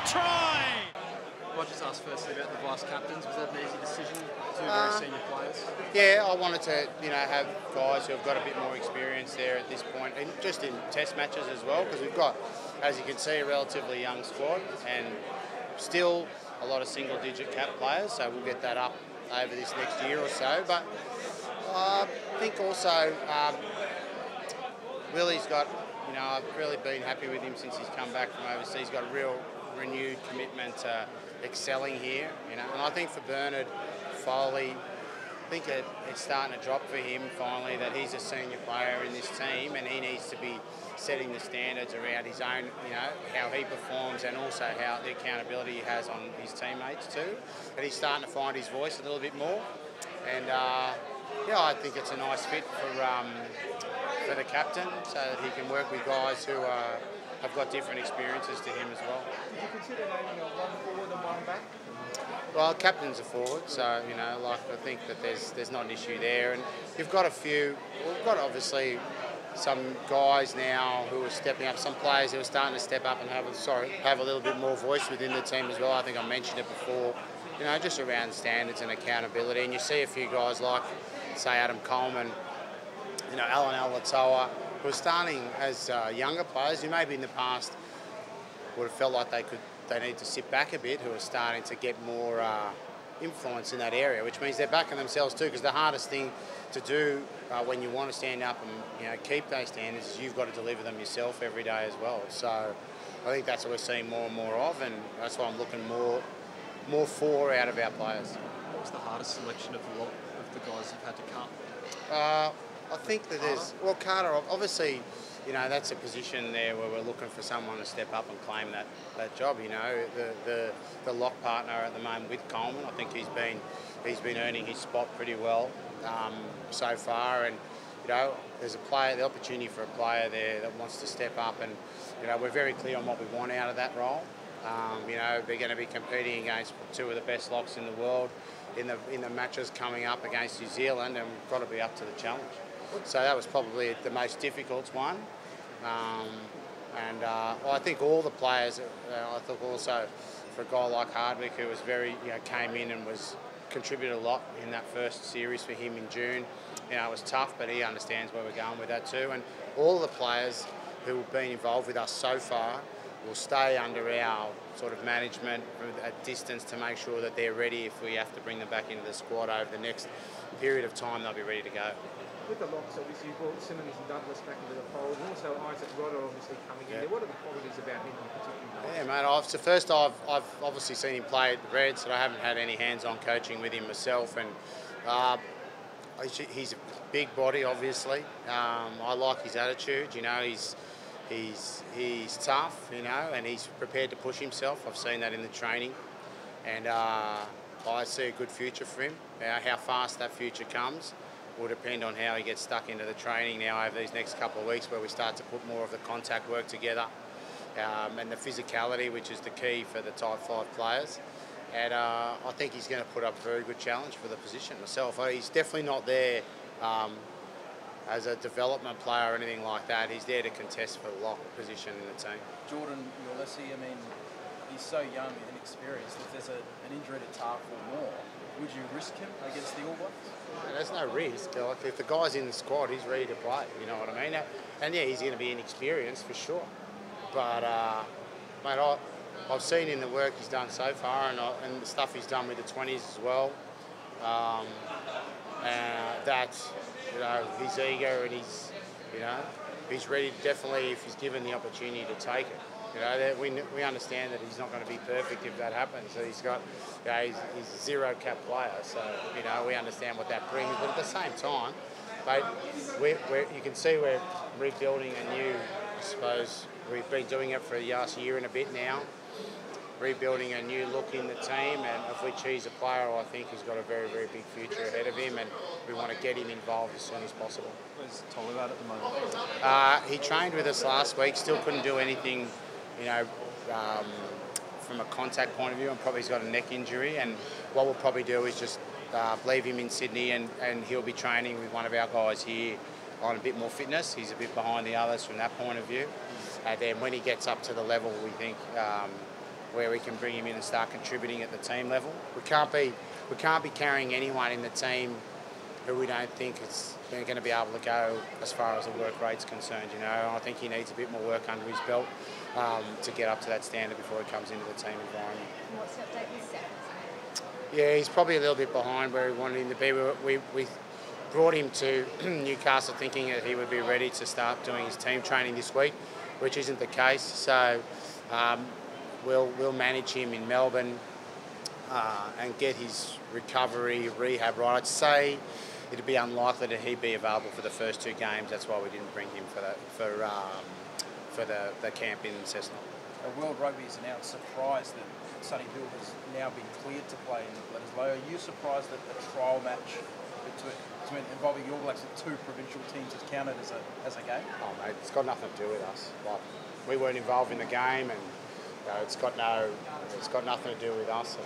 try! I'll just ask firstly about the vice captains. Was that an easy decision? Two very senior players. Yeah, I wanted to, have guys who have got a bit more experience there at this point, and just in test matches as well, because we've got, as you can see, a relatively young squad and still a lot of single-digit cap players. So we'll get that up over this next year or so. But I think also Willie's got, I've really been happy with him since he's come back from overseas. He's got a real renewed commitment to excelling here, and I think for Bernard Foley, I think it's starting to drop for him finally that he's a senior player in this team and he needs to be setting the standards around his own, how he performs and also how the accountability he has on his teammates too. And he's starting to find his voice a little bit more. And I think it's a nice fit for the captain so that he can work with guys who have got different experiences to him as well. Did you consider naming a one forward and one back? Well, captain's a forward, so I think that there's not an issue there, and you've got we've got obviously some guys now who are stepping up, some players who are starting to step up and have a little bit more voice within the team as well. I think I mentioned it before, just around standards and accountability, and you see a few guys like, say, Adam Coleman, Alan Alatoa, who are starting as younger players who maybe in the past would have felt like they need to sit back a bit, who are starting to get more influence in that area, which means they're backing themselves too, because the hardest thing to do when you want to stand up and keep those standards is you've got to deliver them yourself every day as well. So I think that's what we're seeing more and more of, and that's why I'm looking more for out of our players. What was the hardest selection of the lot of the guys you've had to cut? I think that Carter, obviously, that's a position there where we're looking for someone to step up and claim that job. The lock partner at the moment with Coleman, I think he's been earning his spot pretty well so far, and there's the opportunity for a player there that wants to step up, and we're very clear on what we want out of that role. They're going to be competing against two of the best locks in the world in the matches coming up against New Zealand, and we've got to be up to the challenge. So that was probably the most difficult one. I think all the players, I think also for a guy like Hardwick, who was came in and contributed a lot in that first series for him in June. It was tough, but he understands where we're going with that too. And all the players who have been involved with us so far will stay under our sort of management at distance to make sure that they're ready if we have to bring them back into the squad over the next period of time. They'll be ready to go. With the locks, obviously, you brought Simmons and Douglas back into the fold, and also Isaac Rodder obviously coming in there. What are the qualities about him in particular? Yeah, mate, I've obviously seen him play at the Reds, but I haven't had any hands-on coaching with him myself, and he's a big body, obviously. I like his attitude. He's tough, and he's prepared to push himself. I've seen that in the training, and I see a good future for him. How fast that future comes will depend on how he gets stuck into the training now over these next couple of weeks, where we start to put more of the contact work together and the physicality, which is the key for the Type 5 players. And I think he's going to put up a very good challenge for the position myself. He's definitely not there as a development player or anything like that. He's there to contest for the lock position in the team. Jordan Uelese, he's so young and inexperienced. If there's an injury to Tark or more, would you risk him against the All Blacks? There's no risk. If the guy's in the squad, he's ready to play. You know what I mean? And yeah, he's going to be inexperienced for sure. But mate, I've seen in the work he's done so far, and the stuff he's done with the 20s as well. That he's eager and he's ready. Definitely, if he's given the opportunity to take it. We understand that he's not going to be perfect if that happens. So he's got, he's a zero cap player. So we understand what that brings. But at the same time, mate, you can see we're rebuilding a new. I suppose we've been doing it for the last year and a bit now. Rebuilding a new look in the team, and of which he's a player I think who's got a very, very big future ahead of him, and we want to get him involved as soon as possible. Where's Tolu at the moment? He trained with us last week, still couldn't do anything, from a contact point of view, and probably he's got a neck injury, and what we'll probably do is just leave him in Sydney, and he'll be training with one of our guys here on a bit more fitness. He's a bit behind the others from that point of view. And then when he gets up to the level we think where we can bring him in and start contributing at the team level. We can't be carrying anyone in the team who we don't think they're going to be able to go as far as the work rate's concerned. You know, I think he needs a bit more work under his belt to get up to that standard before he comes into the team environment. What's the update with Seth? Yeah, he's probably a little bit behind where we wanted him to be. We brought him to Newcastle thinking that he would be ready to start doing his team training this week, which isn't the case. So we'll manage him in Melbourne and get his recovery, rehab right. I'd say it'd be unlikely that he'd be available for the first 2 games. That's why we didn't bring him for the camp in Cessnock. World Rugby has announced surprise that Sonny Bill has now been cleared to play in Bledisloe. Are you surprised that a trial match involving your Blacks at 2 provincial teams is counted as a game? Oh mate, it's got nothing to do with us. Like, we weren't involved in the game, and it's got nothing to do with us. And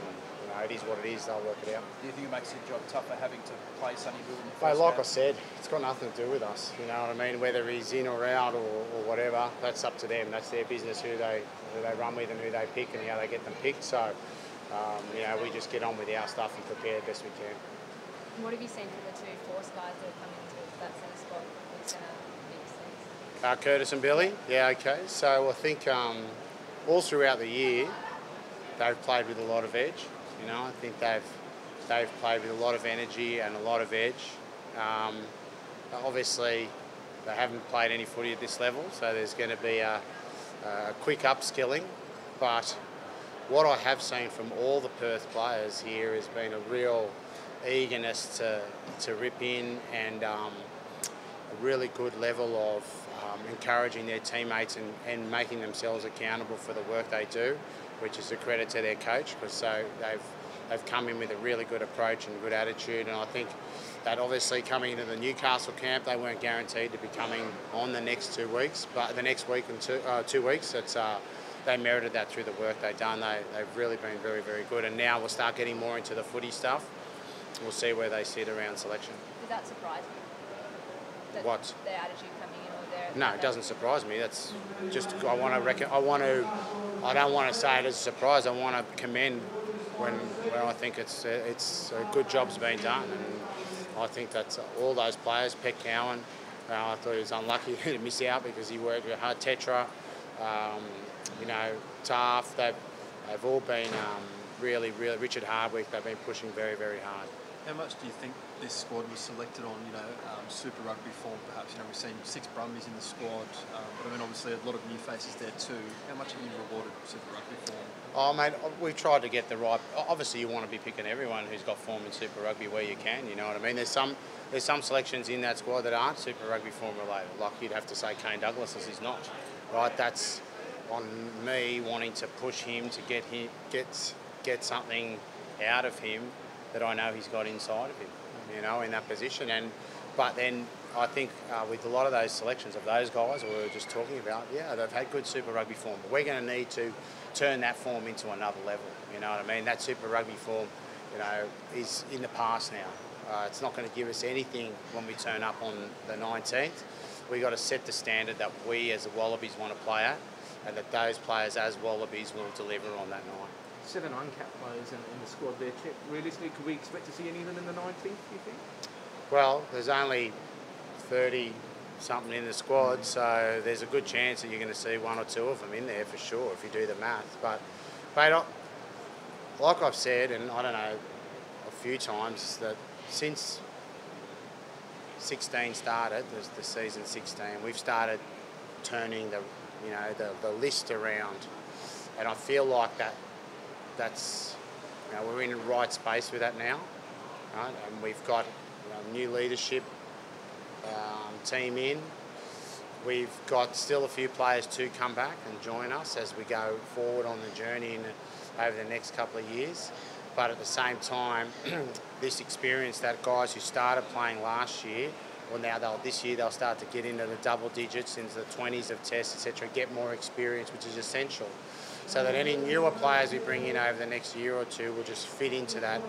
it is what it is. They'll work it out. Do you think it makes your job tougher having to play Sonny Bill in the Mate, first like game? I said, it's got nothing to do with us. You know what I mean? Whether he's in or out or whatever, that's up to them. That's their business, who they run with and who they pick and how they get them picked. So, we just get on with our stuff and prepare the best we can. What have you seen from the 2 force guys that have come into that centre spot with centre mix? Curtis and Billy? Yeah, okay. So I think all throughout the year, they've played with a lot of edge. You know, I think they've played with a lot of energy and a lot of edge. Obviously, they haven't played any footy at this level, so there's going to be a quick upskilling. But what I have seen from all the Perth players here has been a real eagerness to rip in, and a really good level of encouraging their teammates and making themselves accountable for the work they do, which is a credit to their coach, because so they've come in with a really good approach and good attitude. And I think that obviously coming into the Newcastle camp, they weren't guaranteed to be coming on the next 2 weeks, but the next week and 2 weeks, they merited that through the work they've done. They've really been very, very good. And now we'll start getting more into the footy stuff. We'll see where they sit around selection. Does that surprise you? What? Their attitude coming in, or their... No, it doesn't surprise me. That's just, I don't want to say it as a surprise. I want to commend when I think it's a good job's been done. And I think that's all those players. Peck Cowan, I thought he was unlucky to miss out because he worked hard. Tetra, Taft, they've all been really, Richard Hardwick, they've been pushing very, very hard. How much do you think this squad was selected on, Super Rugby form perhaps? We've seen 6 Brumbies in the squad, but I mean, obviously a lot of new faces there too. How much have you rewarded Super Rugby form? Oh, mate, we've tried to get the right... Obviously, you want to be picking everyone who's got form in Super Rugby where you can, you know what I mean? There's some selections in that squad that aren't Super Rugby form related. Like, you'd have to say Kane Douglas is not, right? That's on me wanting to push him to get something out of him that I know he's got inside of him, in that position. But then I think with a lot of those selections of those guys we were just talking about, yeah, they've had good Super Rugby form, but we're going to need to turn that form into another level, you know what I mean? That Super Rugby form, is in the past now. It's not going to give us anything when we turn up on the 19th. We've got to set the standard that we as the Wallabies want to play at, and that those players as Wallabies will deliver on that night. 7 uncapped players in the squad there. Realistically, could we expect to see any of them in the 19th, do you think? Well, there's only 30-something in the squad, so there's a good chance that you're going to see 1 or 2 of them in there for sure if you do the math. But like I've said, and I don't know, a few times, that since 16 started, the season 16, we've started turning the list around, and I feel like that's we're in the right space with that now, right? And we've got new leadership team in. We've got still a few players to come back and join us as we go forward on the journey over the next couple of years. But at the same time, this experience that guys who started playing last year, this year they'll start to get into the double digits, into the 20s of tests, etc., get more experience, which is essential. So that any newer players we bring in over the next year or two will just fit into that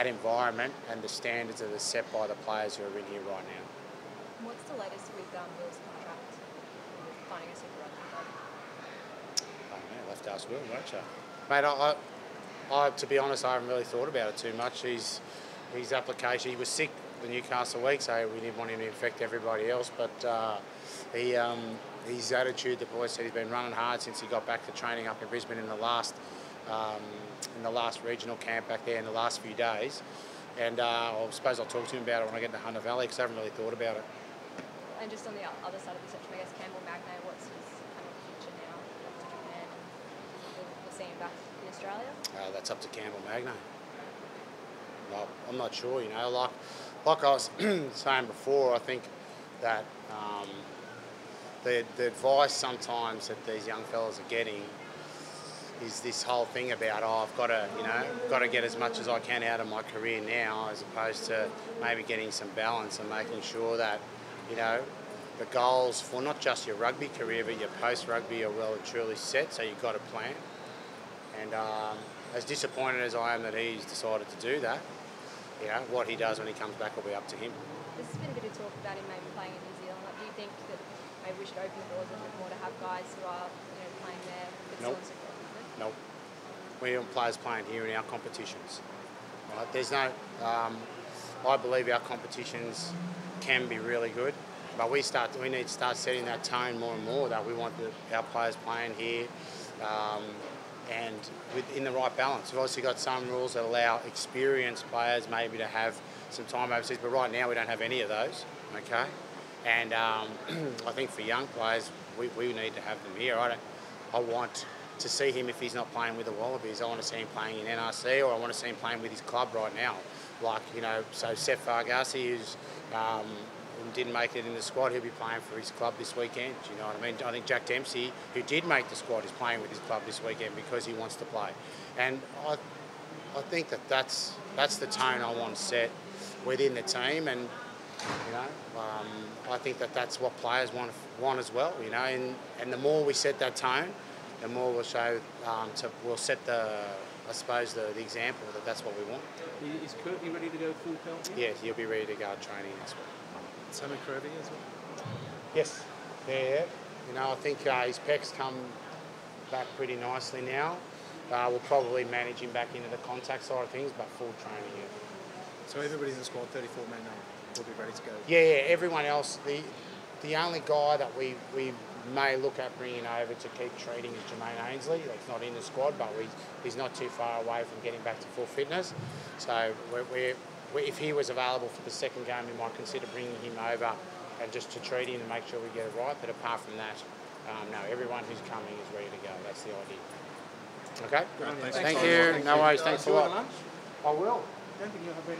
environment and the standards that are set by the players who are in here right now. What's the latest with Bill's contract, finding a Super Rugby club? I don't know, does well, won't you? Mate, to be honest, I haven't really thought about it too much. His application, he was sick the Newcastle week, so we didn't want him to infect everybody else. But his attitude, the boy said he's been running hard since he got back to training up in Brisbane in the last regional camp back there in the last few days. And I suppose I'll talk to him about it when I get to Hunter Valley, because I haven't really thought about it. And just on the other side of the spectrum, I guess Campbell Magnay, what's his kind of future now? And we'll see him back in Australia? That's up to Campbell Magnay. Well, I'm not sure, you know. Like I was saying before, I think that the advice sometimes that these young fellas are getting is this whole thing about, I've got to get as much as I can out of my career now, as opposed to maybe getting some balance and making sure that, you know, the goals for not just your rugby career but your post-rugby are well and truly set, so you've got a plan. And as disappointed as I am that he's decided to do that, you know, what he does when he comes back will be up to him. There's been a bit of talk about him maybe playing in New Zealand. Like, do you think that maybe we should open the doors a bit more to have guys who are, you know, playing there? Nope. Nope. We want players playing here in our competitions. Right? There's no. I believe our competitions can be really good, but we need to start setting that tone more and more, that we want our players playing here, and in the right balance. We've obviously got some rules that allow experienced players maybe to have some time overseas, but right now we don't have any of those. Okay, and I think for young players we need to have them here. I want to see him, if he's not playing with the Wallabies, I want to see him playing in NRC, or I want to see him playing with his club right now. Like, you know, so Seth Fargassi, who's didn't make it in the squad, he'll be playing for his club this weekend. Do you know what I mean? I think Jack Dempsey, who did make the squad, is playing with his club this weekend because he wants to play. And I think that's the tone I want to set within the team, and you know, I think that's what players want as well. You know, and the more we set that tone, the more we'll show. We'll set the example that that's what we want. Is Kirby ready to go full pelt? Yeah, he'll be ready to go training next week. Sammy Kirby as well? Yes. Yeah. You know, I think his pecs come back pretty nicely now. We'll probably manage him back into the contact side of things, but full training. Yeah. So everybody in the squad, 34 men, will be ready to go? Yeah. Everyone else. The only guy that we may look at bringing over to keep treating is Jermaine Ainsley. He's not in the squad, but he's not too far away from getting back to full fitness. So if he was available for the second game, we might consider bringing him over and just to treat him and make sure we get it right. But apart from that, no, everyone who's coming is ready to go. That's the idea. Okay? Great. Thank you. No worries. Thanks a lot. Lunch? I will. I don't think you'll have any.